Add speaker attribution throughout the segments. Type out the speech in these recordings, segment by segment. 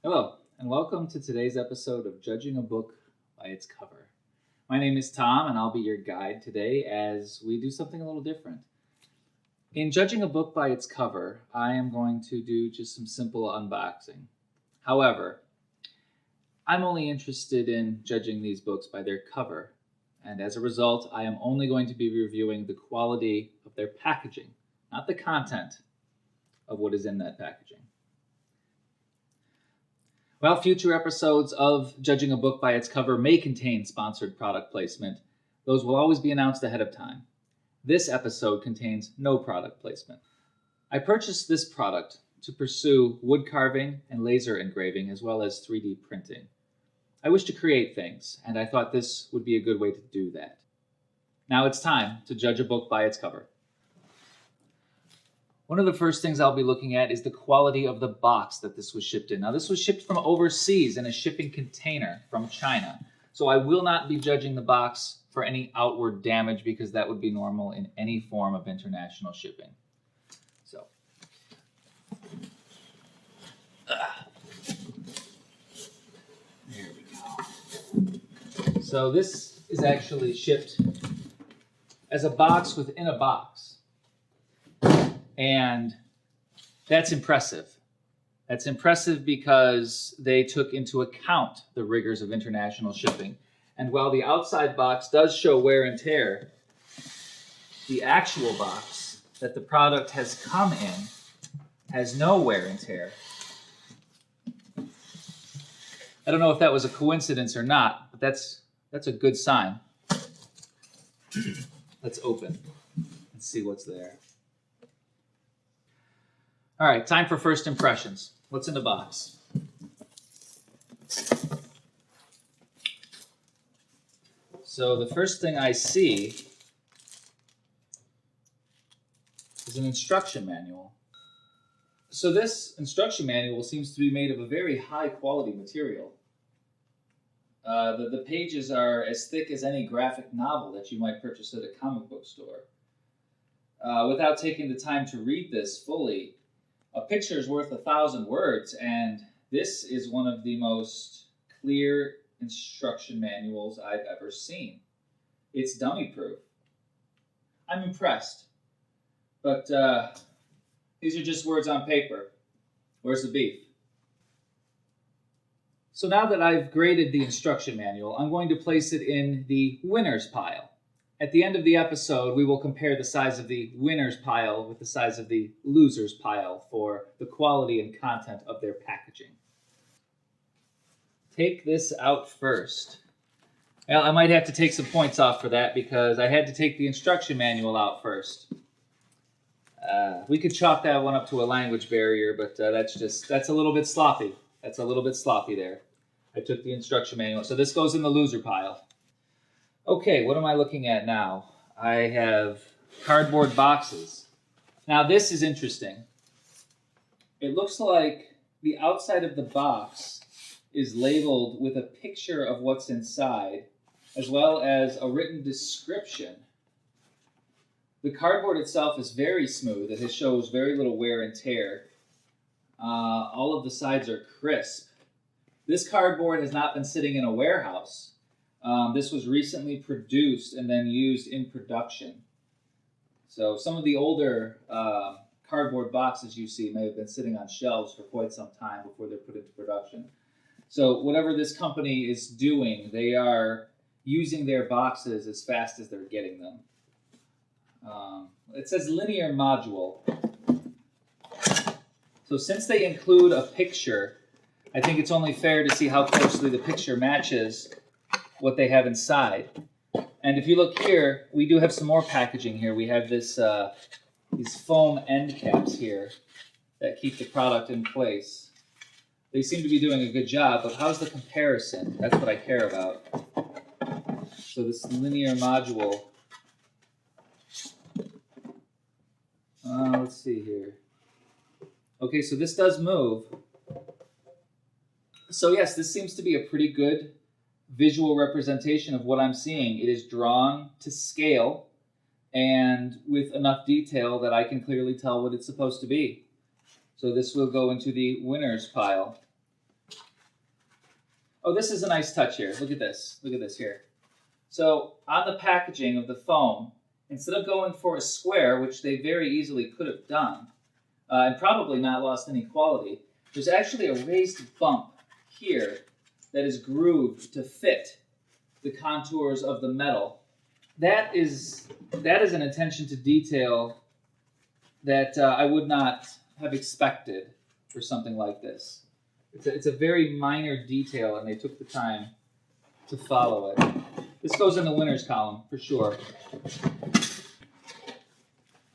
Speaker 1: Hello, and welcome to today's episode of Judging a Book by Its Cover. My name is Tom, and I'll be your guide today as we do something a little different. In judging a book by its cover, I am going to do just some simple unboxing. However, I'm only interested in judging these books by their cover, and as a result, I am only going to be reviewing the quality of their packaging, not the content of what is in that packaging. While future episodes of Judging a Book by Its Cover may contain sponsored product placement, those will always be announced ahead of time. This episode contains no product placement. I purchased this product to pursue wood carving and laser engraving as well as 3D printing. I wish to create things, and I thought this would be a good way to do that. Now it's time to judge a book by its cover. One of the first things I'll be looking at is the quality of the box that this was shipped in. Now, this was shipped from overseas in a shipping container from China. So I will not be judging the box for any outward damage because that would be normal in any form of international shipping. So, there we go. So this is actually shipped as a box within a box. And that's impressive. That's impressive because they took into account the rigors of international shipping. And while the outside box does show wear and tear, the actual box that the product has come in has no wear and tear. I don't know if that was a coincidence or not, but that's a good sign. Let's open and see what's there. All right, time for first impressions. What's in the box? So the first thing I see is an instruction manual. So this instruction manual seems to be made of a very high quality material. The pages are as thick as any graphic novel that you might purchase at a comic book store. Without taking the time to read this fully, a picture is worth 1,000 words, and this is one of the most clear instruction manuals I've ever seen. It's dummy-proof. I'm impressed, but these are just words on paper. Where's the beef? So now that I've graded the instruction manual, I'm going to place it in the winners pile. At the end of the episode, we will compare the size of the winners pile with the size of the losers pile for the quality and content of their packaging. Take this out first. Well, I might have to take some points off for that because I had to take the instruction manual out first. We could chalk that one up to a language barrier, but that's a little bit sloppy. That's a little bit sloppy there. I took the instruction manual. So this goes in the loser pile. Okay, what am I looking at now? I have cardboard boxes. Now this is interesting. It looks like the outside of the box is labeled with a picture of what's inside, as well as a written description. The cardboard itself is very smooth. It shows very little wear and tear. All of the sides are crisp. This cardboard has not been sitting in a warehouse. This was recently produced and then used in production. So some of the older cardboard boxes you see may have been sitting on shelves for quite some time before they're put into production. So whatever this company is doing, they are using their boxes as fast as they're getting them. It says linear module. So since they include a picture, I think it's only fair to see how closely the picture matches what they have inside. And if you look here, we do have some more packaging here. We have this these foam end caps here that keep the product in place. They seem to be doing a good job, but how's the comparison? That's what I care about. So this linear module. Let's see here. Okay, so this does move. So yes, this seems to be a pretty good visual representation of what I'm seeing. It is drawn to scale and with enough detail that I can clearly tell what it's supposed to be. So this will go into the winners pile. Oh, this is a nice touch here. Look at this. Look at this here. So on the packaging of the foam, instead of going for a square, which they very easily could have done, and probably not lost any quality, there's actually a raised bump here that is grooved to fit the contours of the metal. That is an attention to detail that I would not have expected for something like this. It's a very minor detail, and they took the time to follow it. This goes in the winners column for sure.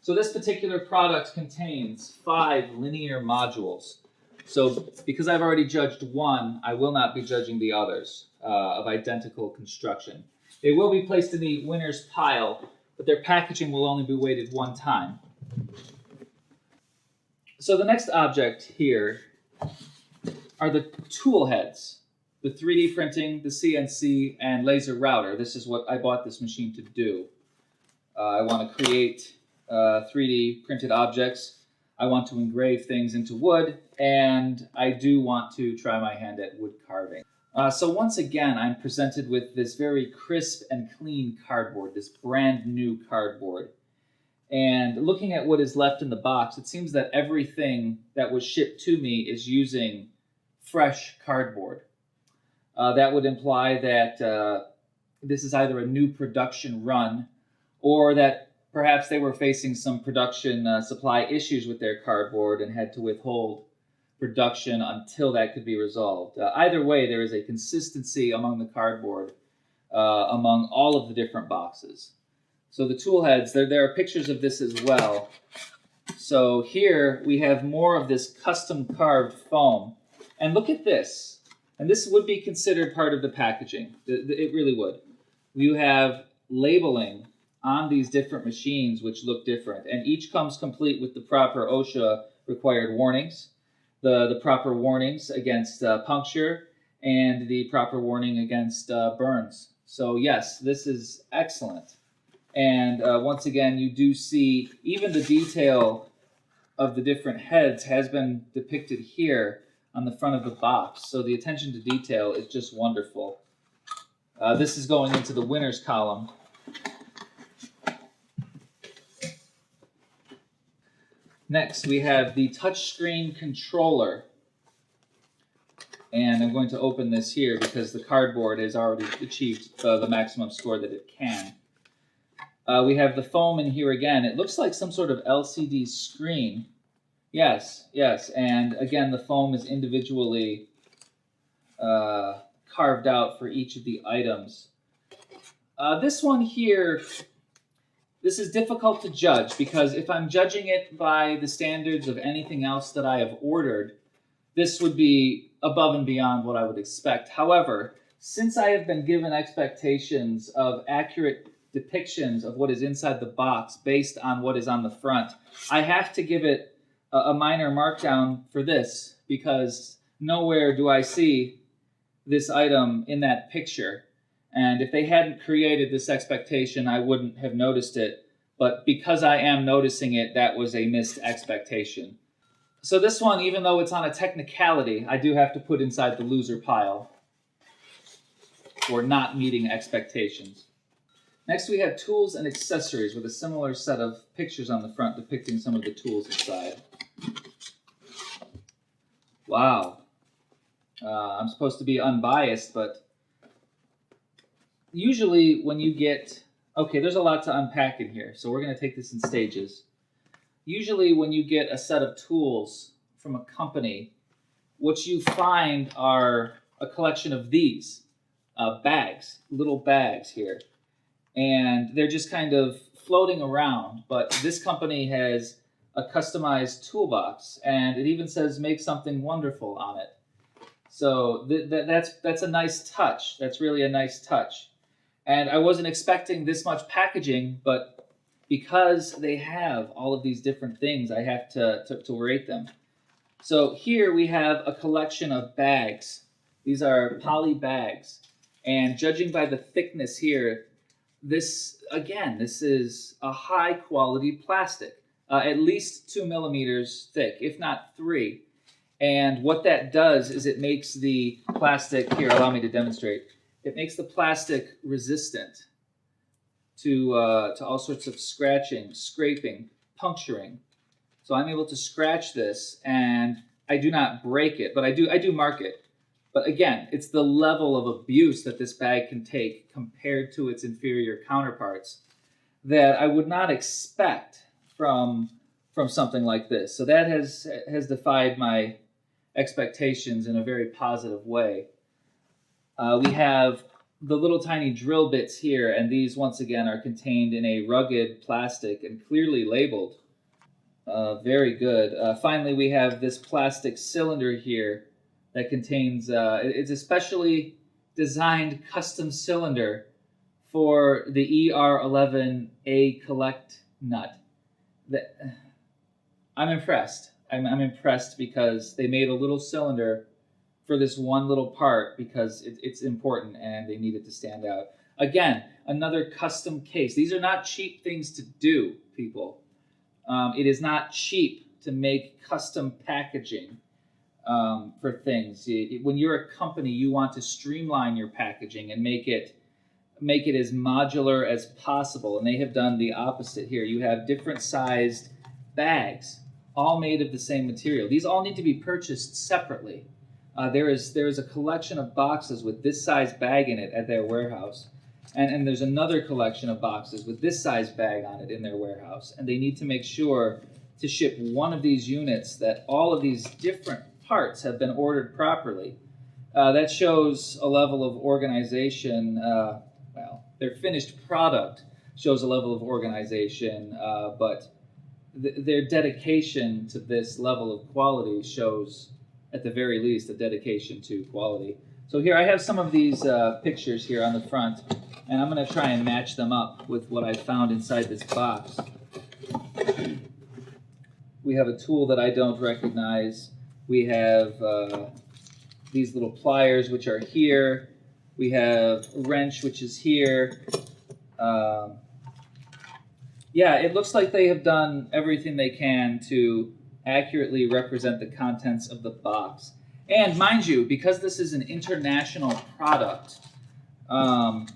Speaker 1: So this particular product contains 5 linear modules. So because I've already judged one, I will not be judging the others of identical construction. They will be placed in the winners pile, but their packaging will only be weighted one time. So the next object here are the tool heads, the 3D printing, the CNC, and laser router. This is what I bought this machine to do. I want to create 3D printed objects. I want to engrave things into wood, and I do want to try my hand at wood carving. So once again, I'm presented with this very crisp and clean cardboard, this brand new cardboard. And looking at what is left in the box, it seems that everything that was shipped to me is using fresh cardboard. That would imply that this is either a new production run or that perhaps they were facing some production supply issues with their cardboard and had to withhold production until that could be resolved. Either way, there is a consistency among the cardboard among all of the different boxes. So the tool heads, there are pictures of this as well. So here we have more of this custom carved foam. And look at this. And this would be considered part of the packaging. It really would. You have labeling on these different machines which look different. And each comes complete with the proper OSHA required warnings, the proper warnings against puncture, and the proper warning against burns. So yes, this is excellent. And once again, you do see even the detail of the different heads has been depicted here on the front of the box. So the attention to detail is just wonderful. This is going into the winners column. Next, we have the touchscreen controller. And I'm going to open this here because the cardboard has already achieved the maximum score that it can. We have the foam in here again. It looks like some sort of LCD screen. Yes, and again, the foam is individually carved out for each of the items. This one here, this is difficult to judge because if I'm judging it by the standards of anything else that I have ordered, this would be above and beyond what I would expect. However, since I have been given expectations of accurate depictions of what is inside the box based on what is on the front, I have to give it a minor markdown for this because nowhere do I see this item in that picture. And if they hadn't created this expectation, I wouldn't have noticed it. But because I am noticing it, that was a missed expectation. So this one, even though it's on a technicality, I do have to put inside the loser pile for not meeting expectations. Next, we have tools and accessories with a similar set of pictures on the front depicting some of the tools inside. Wow. I'm supposed to be unbiased, but usually when you get... Okay, there's a lot to unpack in here, so we're going to take this in stages. Usually when you get a set of tools from a company, what you find are a collection of these bags, little bags here. And they're just kind of floating around, but this company has a customized toolbox, and it even says "Make something wonderful" on it. So that's a nice touch. That's really a nice touch. And I wasn't expecting this much packaging, but because they have all of these different things, I have to rate them. So here we have a collection of bags. These are poly bags, and judging by the thickness here, this is a high quality plastic, at least 2 millimeters thick, if not 3. And what that does is it makes the plastic, here, allow me to demonstrate. It makes the plastic resistant to all sorts of scratching, scraping, puncturing. So I'm able to scratch this, and I do not break it, but I do mark it. But again, it's the level of abuse that this bag can take compared to its inferior counterparts that I would not expect from something like this. So that has defied my expectations in a very positive way. We have the little tiny drill bits here, and these once again are contained in a rugged plastic and clearly labeled. Very good. Finally, we have this plastic cylinder here that contains, it's a specially designed custom cylinder for the ER11A collect nut. I'm impressed. I'm impressed because they made a little cylinder for this one little part because it's important and they need it to stand out. Again, another custom case. These are not cheap things to do, people. It is not cheap to make custom packaging for things. When you're a company, you want to streamline your packaging and make it as modular as possible. And they have done the opposite here. You have different sized bags, all made of the same material. These all need to be purchased separately. There is a collection of boxes with this size bag in it at their warehouse. And there's another collection of boxes with this size bag on it in their warehouse. And they need to make sure to ship one of these units that all of these different parts have been ordered properly. That shows a level of organization. Well, their finished product shows a level of organization, but their dedication to this level of quality shows, at the very least, a dedication to quality. So here I have some of these pictures here on the front, and I'm going to try and match them up with what I found inside this box. We have a tool that I don't recognize. We have these little pliers, which are here. We have a wrench, which is here. Yeah, it looks like they have done everything they can to accurately represent the contents of the box. And mind you, because this is an international product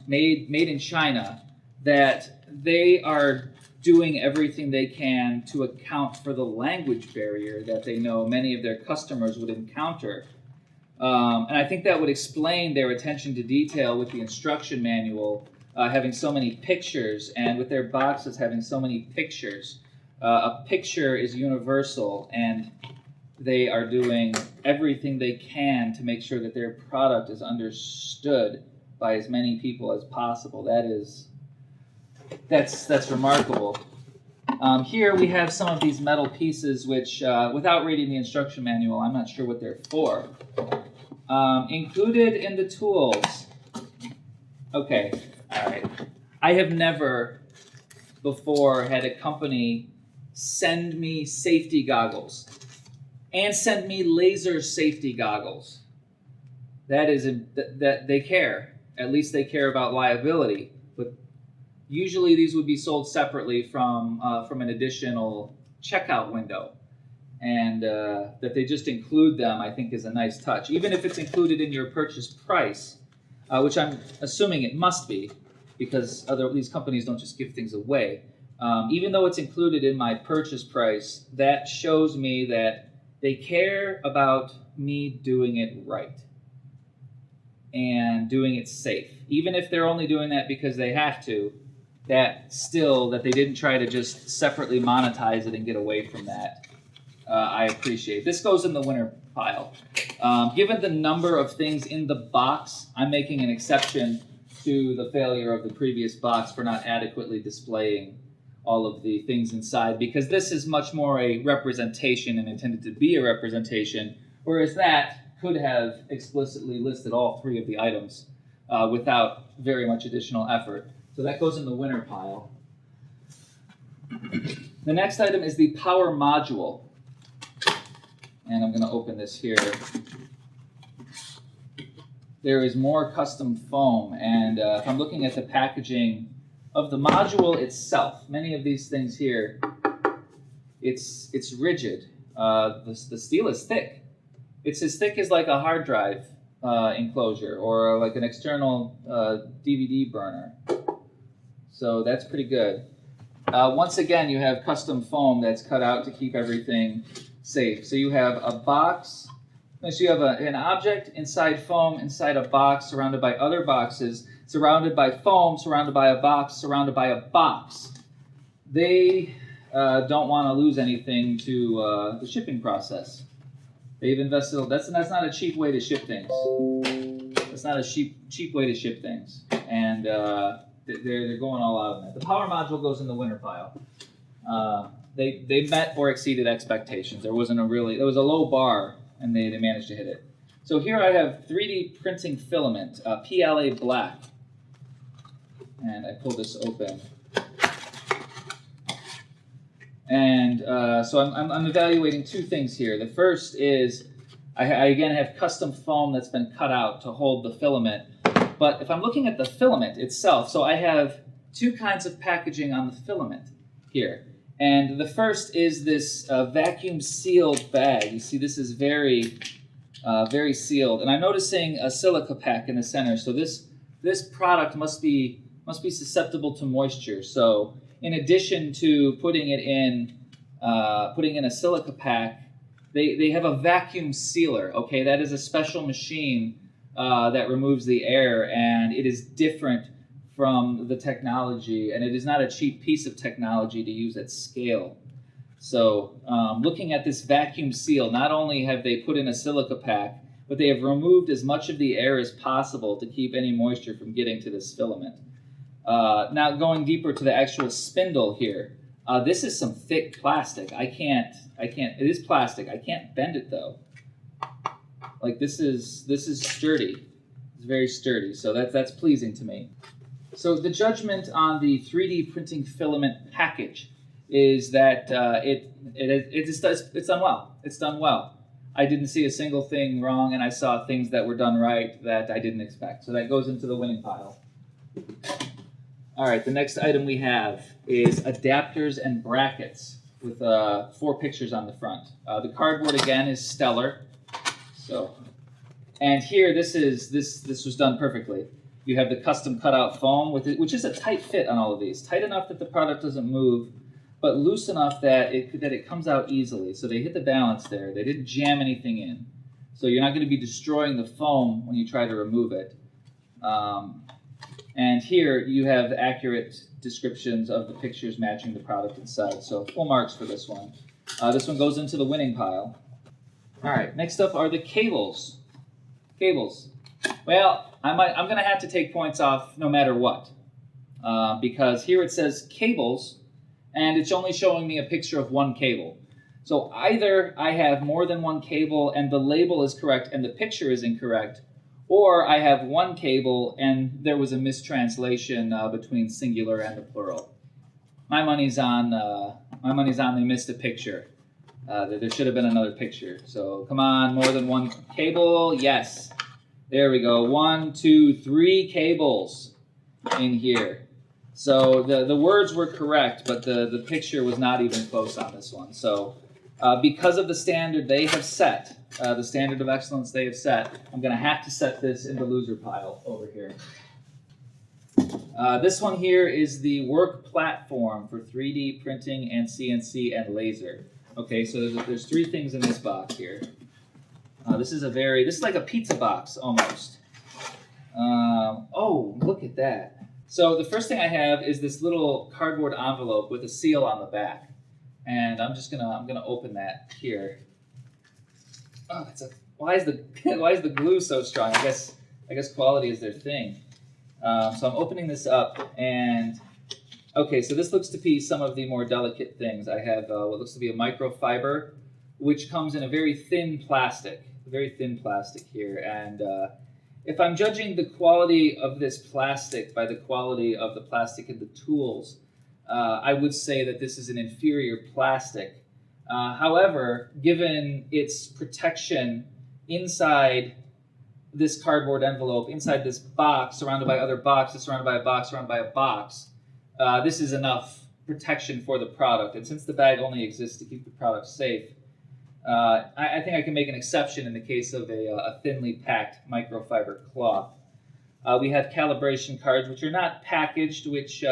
Speaker 1: made in China, that they are doing everything they can to account for the language barrier that they know many of their customers would encounter. And I think that would explain their attention to detail with the instruction manual having so many pictures, and with their boxes having so many pictures. A picture is universal, and they are doing everything they can to make sure that their product is understood by as many people as possible. That's remarkable. Here we have some of these metal pieces which, without reading the instruction manual, I'm not sure what they're for. Included in the tools. Okay, all right. I have never before had a company send me safety goggles and send me laser safety goggles. That they care. At least they care about liability. But usually these would be sold separately from an additional checkout window. And that they just include them, I think, is a nice touch. Even if it's included in your purchase price, which I'm assuming it must be, because these companies don't just give things away. Even though it's included in my purchase price, that shows me that they care about me doing it right and doing it safe. Even if they're only doing that because they have to, that they didn't try to just separately monetize it and get away from that. I appreciate. This goes in the winner pile. Given the number of things in the box, I'm making an exception to the failure of the previous box for not adequately displaying all of the things inside, because this is much more a representation and intended to be a representation, whereas that could have explicitly listed all three of the items without very much additional effort. So that goes in the winner pile. The next item is the power module. And I'm going to open this here. There is more custom foam, and if I'm looking at the packaging of the module itself, many of these things here, it's rigid. The steel is thick. It's as thick as like a hard drive enclosure or like an external DVD burner. So that's pretty good. Once again, you have custom foam that's cut out to keep everything safe. So you have a box. So you have an object inside foam, inside a box, surrounded by other boxes, surrounded by foam, surrounded by a box, surrounded by a box. They don't want to lose anything to the shipping process. They've invested. That's not a cheap way to ship things. That's not a cheap way to ship things, and they're going all out on that. The power module goes in the winner pile. They met or exceeded expectations. There was a low bar, and they managed to hit it. So here I have 3D Printing Filament, PLA Black, and I pull this open. And so I'm evaluating two things here. The first is I again have custom foam that's been cut out to hold the filament. But if I'm looking at the filament itself, so I have two kinds of packaging on the filament here. And the first is this vacuum sealed bag. You see this is very sealed. And I'm noticing a silica pack in the center. So this product must be susceptible to moisture. So in addition to putting in a silica pack, they have a vacuum sealer. Okay, that is a special machine that removes the air, and it is different from the technology, and it is not a cheap piece of technology to use at scale. So looking at this vacuum seal, not only have they put in a silica pack, but they have removed as much of the air as possible to keep any moisture from getting to this filament. Now going deeper to the actual spindle here, this is some thick plastic. It is plastic. I can't bend it though. Like this is sturdy. It's very sturdy. So that's pleasing to me. So the judgment on the 3D Printing Filament package is that it's done well. It's done well. I didn't see a single thing wrong, and I saw things that were done right that I didn't expect. So that goes into the winning pile. All right, the next item we have is adapters and brackets with 4 pictures on the front. The cardboard again is stellar. So, and here this was done perfectly. You have the custom cutout foam with it, which is a tight fit on all of these, tight enough that the product doesn't move, but loose enough that it comes out easily. So they hit the balance there. They didn't jam anything in, so you're not going to be destroying the foam when you try to remove it. And here you have accurate descriptions of the pictures matching the product inside. So full marks for this one. This one goes into the winning pile. All right, next up are the cables. Cables. Well, I'm going to have to take points off no matter what, because here it says cables, and it's only showing me a picture of one cable. So either I have more than one cable and the label is correct and the picture is incorrect, or I have one cable and there was a mistranslation between singular and the plural. My money's on they missed a picture. There should have been another picture. So come on, more than one cable. Yes. There we go. 1, 2, 3 cables in here. So the words were correct, but the picture was not even close on this one. So because of the standard they have set, the standard of excellence they have set, I'm going to have to set this in the loser pile over here. This one here is the work platform for 3D printing and CNC and laser. Okay, so there's 3 things in this box here. This is like a pizza box almost. Oh, look at that. So the first thing I have is this little cardboard envelope with a seal on the back. And I'm gonna open that here. Oh, why is the glue so strong? I guess quality is their thing. So I'm opening this up, and okay, so this looks to be some of the more delicate things. I have what looks to be a microfiber, which comes in a very thin plastic here. And if I'm judging the quality of this plastic by the quality of the plastic in the tools, I would say that this is an inferior plastic. However, given its protection inside this cardboard envelope, inside this box, surrounded by other boxes, surrounded by a box, surrounded by a box, this is enough protection for the product. And since the bag only exists to keep the product safe, I think I can make an exception in the case of a thinly packed microfiber cloth. We have calibration cards, which are not packaged, which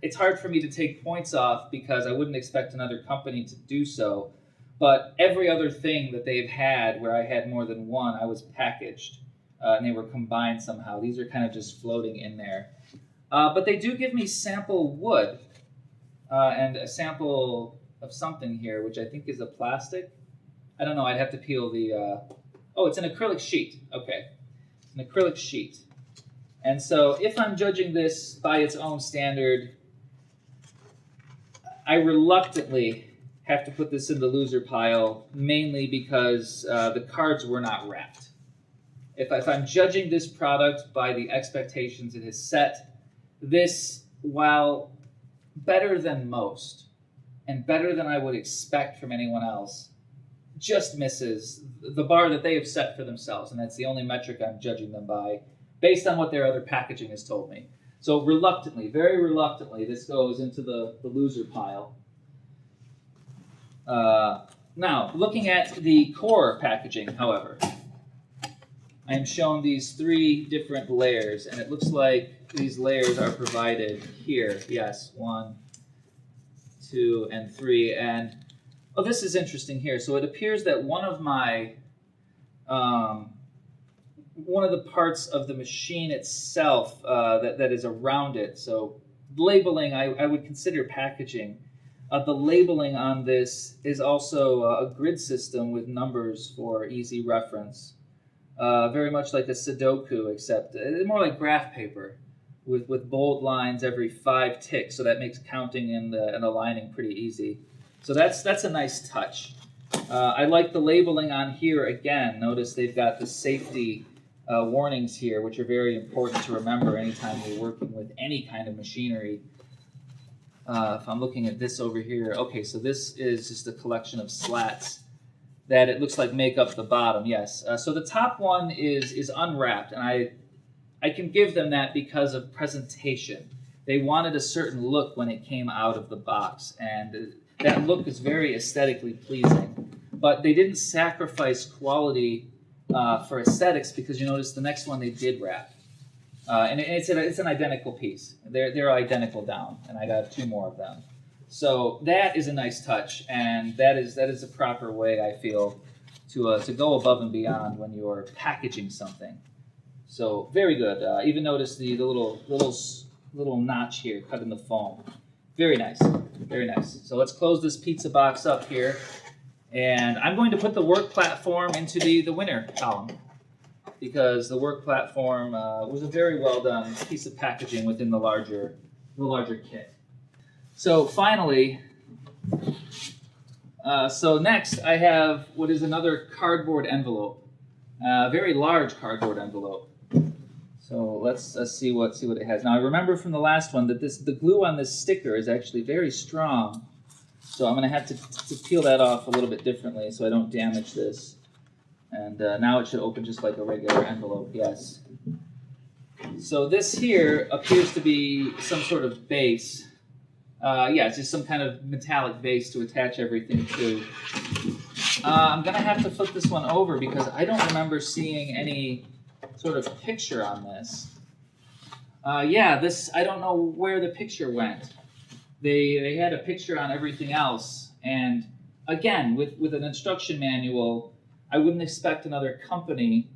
Speaker 1: it's hard for me to take points off because I wouldn't expect another company to do so. But every other thing that they've had where I had more than one, I was packaged, and they were combined somehow. These are kind of just floating in there. But they do give me sample wood and a sample of something here, which I think is a plastic. I don't know. I'd have to peel the... oh, it's an acrylic sheet. Okay. It's an acrylic sheet. And so if I'm judging this by its own standard, I reluctantly have to put this in the loser pile, mainly because the cards were not wrapped. If I'm judging this product by the expectations it has set, this, while better than most and better than I would expect from anyone else, just misses the bar that they have set for themselves, and that's the only metric I'm judging them by, based on what their other packaging has told me. So reluctantly, very reluctantly, this goes into the loser pile. Now, looking at the core packaging, however, I am shown these 3 different layers, and it looks like these layers are provided here. Yes, 1, 2, and 3. And oh, this is interesting here. So it appears that one of my one of the parts of the machine itself that is around it. So labeling, I would consider packaging. The labeling on this is also a grid system with numbers for easy reference. Very much like a Sudoku, except more like graph paper with bold lines every 5 ticks. So that makes counting and aligning pretty easy. So that's a nice touch. I like the labeling on here again. Notice they've got the safety warnings here, which are very important to remember anytime you're working with any kind of machinery. If I'm looking at this over here, okay, so this is just a collection of slats that it looks like make up the bottom, yes. So the top one is unwrapped, and I can give them that because of presentation. They wanted a certain look when it came out of the box, and that look is very aesthetically pleasing. But they didn't sacrifice quality for aesthetics, because you notice the next one they did wrap. And it's an identical piece. They're identical down, and I got 2 more of them. So that is a nice touch, and that is a proper way, I feel, to go above and beyond when you're packaging something. So very good. Even notice the little notch here cut in the foam. Very nice, very nice. So let's close this pizza box up here, and I'm going to put the work platform into the winner column, because the work platform was a very well done piece of packaging within the larger kit. So finally, so next I have what is another cardboard envelope, a very large cardboard envelope. So let's see what it has. Now I remember from the last one that the glue on this sticker is actually very strong, so I'm going to have to peel that off a little bit differently so I don't damage this. And now it should open just like a regular envelope, yes. So this here appears to be some sort of base. Yeah, it's just some kind of metallic base to attach everything to. I'm going to have to flip this one over because I don't remember seeing any sort of picture on this. Yeah, this, I don't know where the picture went. They had a picture on everything else. And again, with an instruction manual, I wouldn't expect another company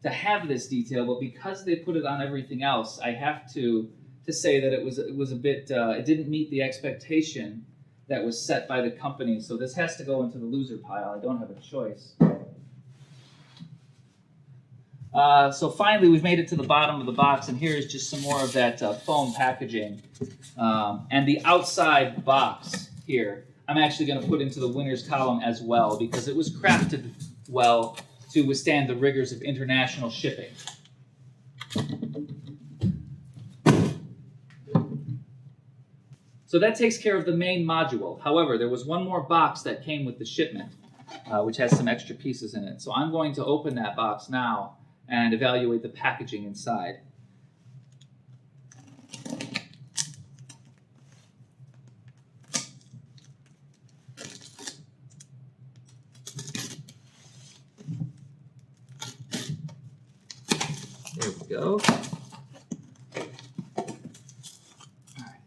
Speaker 1: to have this detail, but because they put it on everything else, I have to say that it was a bit, it didn't meet the expectation that was set by the company. So this has to go into the loser pile. I don't have a choice. So finally, we've made it to the bottom of the box, and here is just some more of that foam packaging. And the outside box here, I'm actually going to put into the winners column as well, because it was crafted well to withstand the rigors of international shipping. So that takes care of the main module. However, there was one more box that came with the shipment, which has some extra pieces in it. So I'm going to open that box now and evaluate the packaging inside. There we go. All right,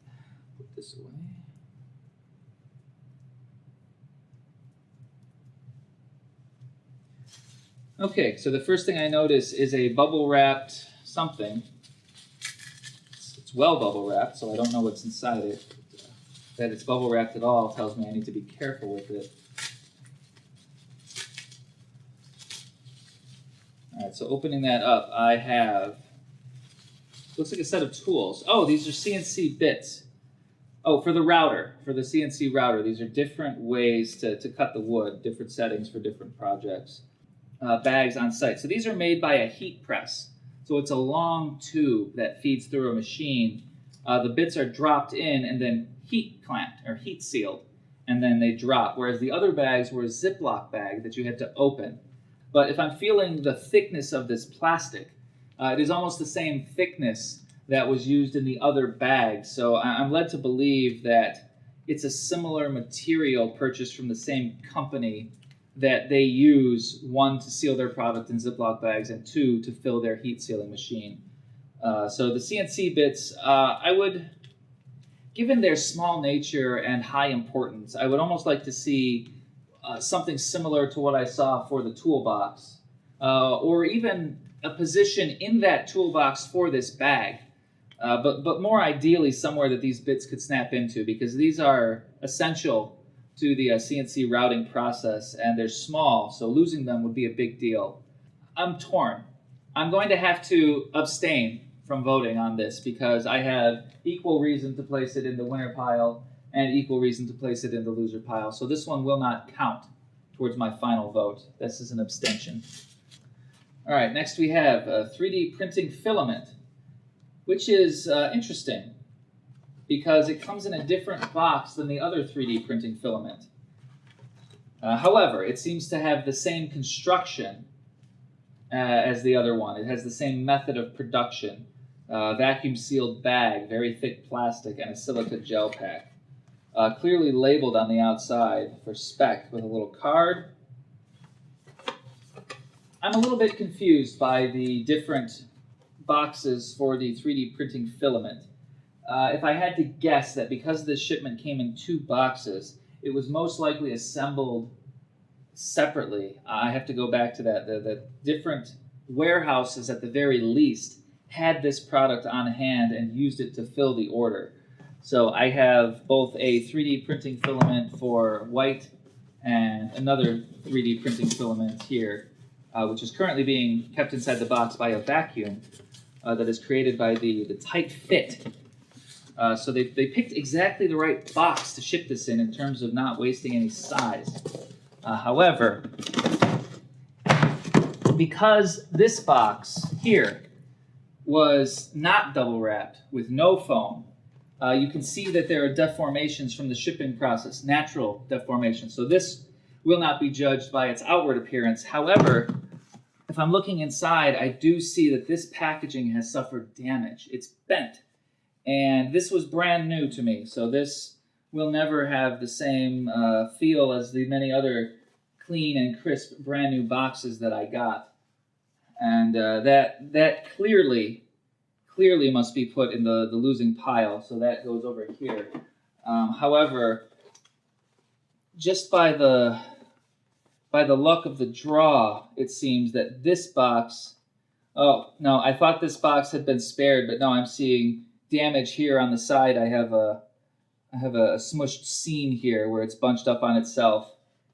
Speaker 1: put this away. Okay, so the first thing I notice is a bubble wrapped something. It's well bubble wrapped, so I don't know what's inside it. That it's bubble wrapped at all tells me I need to be careful with it. All right, so opening that up, I have, looks like a set of tools. Oh, these are CNC bits. Oh, for the router, for the CNC router. These are different ways to cut the wood, different settings for different projects. Bags on site. So these are made by a heat press. So it's a long tube that feeds through a machine. The bits are dropped in and then heat clamped or heat sealed, and then they drop. Whereas the other bags were a Ziploc bag that you had to open. But if I'm feeling the thickness of this plastic, it is almost the same thickness that was used in the other bags. So I'm led to believe that it's a similar material purchased from the same company that they use, one, to seal their product in Ziploc bags, and two, to fill their heat sealing machine. So the CNC bits, I would, given their small nature and high importance, I would almost like to see something similar to what I saw for the toolbox, or even a position in that toolbox for this bag, but more ideally somewhere that these bits could snap into, because these are essential to the CNC routing process, and they're small, so losing them would be a big deal. I'm torn. I'm going to have to abstain from voting on this because I have equal reason to place it in the winner pile and equal reason to place it in the loser pile. So this one will not count towards my final vote. This is an abstention. All right, next we have 3D printing filament, which is interesting because it comes in a different box than the other 3D printing filament. However, it seems to have the same construction as the other one. It has the same method of production. Vacuum sealed bag, very thick plastic, and a silica gel pack. Clearly labeled on the outside for spec with a little card. I'm a little bit confused by the different boxes for the 3D printing filament. If I had to guess that because this shipment came in 2 boxes, it was most likely assembled separately. I have to go back to that. The different warehouses at the very least had this product on hand and used it to fill the order. So I have both a 3D printing filament for white and another 3D printing filament here, which is currently being kept inside the box by a vacuum that is created by the tight fit. So they picked exactly the right box to ship this in terms of not wasting any size. However, because this box here was not double wrapped with no foam, you can see that there are deformations from the shipping process, natural deformations. So this will not be judged by its outward appearance. However, if I'm looking inside, I do see that this packaging has suffered damage. It's bent. And this was brand new to me, so this will never have the same feel as the many other clean and crisp brand new boxes that I got. And that clearly must be put in the losing pile, so that goes over here. However, just by the luck of the draw, it seems that this box, oh no, I thought this box had been spared, but no, I'm seeing damage here on the side. I have a smushed seam here where it's bunched up on itself,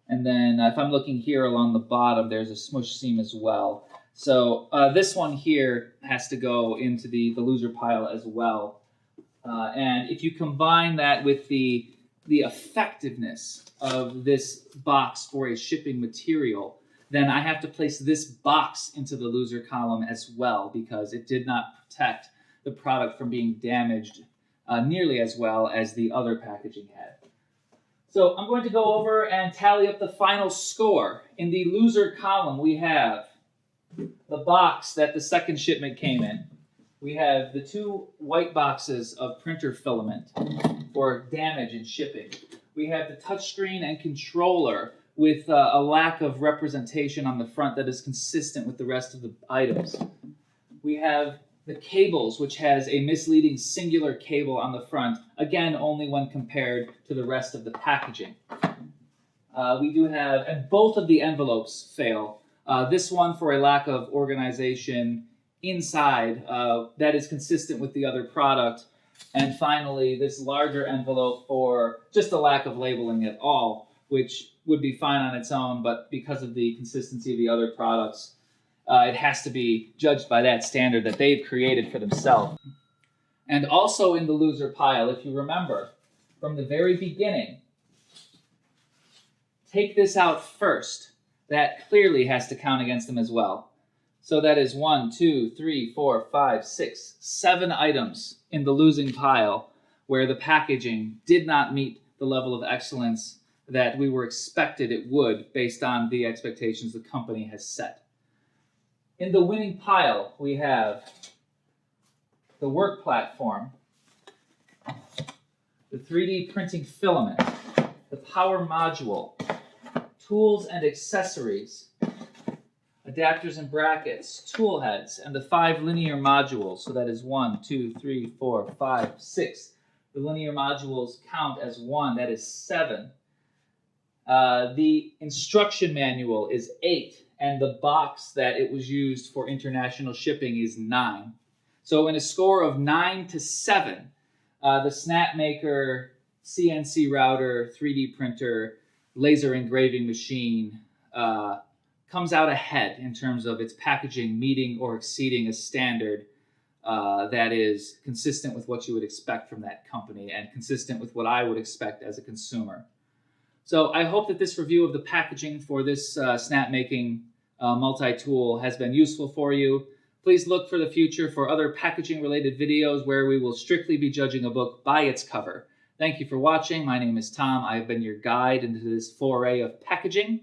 Speaker 1: and then if I'm looking here along the bottom, there's a smushed seam as well. So this one here has to go into the loser pile as well. And if you combine that with the effectiveness of this box for a shipping material, then I have to place this box into the loser column as well because it did not protect the product from being damaged nearly as well as the other packaging had. So I'm going to go over and tally up the final score. In the loser column, we have the box that the second shipment came in. We have the 2 white boxes of printer filament for damage in shipping. We have the touchscreen and controller with a lack of representation on the front that is consistent with the rest of the items. We have the cables, which has a misleading singular cable on the front, again, only when compared to the rest of the packaging. We do have, and both of the envelopes fail. This one for a lack of organization inside that is consistent with the other product. And finally, this larger envelope for just a lack of labeling at all, which would be fine on its own, but because of the consistency of the other products, it has to be judged by that standard that they've created for themselves. And also in the loser pile, if you remember, from the very beginning, take this out first. That clearly has to count against them as well. So that is 1, 2, 3, 4, 5, 6, 7 items in the losing pile where the packaging did not meet the level of excellence that we were expected it would based on the expectations the company has set. In the winning pile, we have the work platform, the 3D printing filament, the power module, tools and accessories, adapters and brackets, tool heads, and the 5 linear modules. So that is 1, 2, 3, 4, 5, 6. The linear modules count as 1. That is 7. The instruction manual is 8, and the box that it was used for international shipping is 9. So in a score of 9 to 7, the SnapMaker CNC router, 3D printer, laser engraving machine comes out ahead in terms of its packaging meeting or exceeding a standard that is consistent with what you would expect from that company and consistent with what I would expect as a consumer. So I hope that this review of the packaging for this snap-making multi-tool has been useful for you. Please look for the future for other packaging-related videos where we will strictly be judging a book by its cover. Thank you for watching. My name is Tom. I have been your guide into this foray of packaging.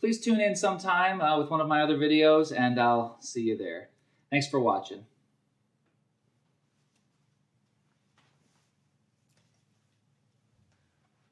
Speaker 1: Please tune in sometime with one of my other videos, and I'll see you there. Thanks for watching.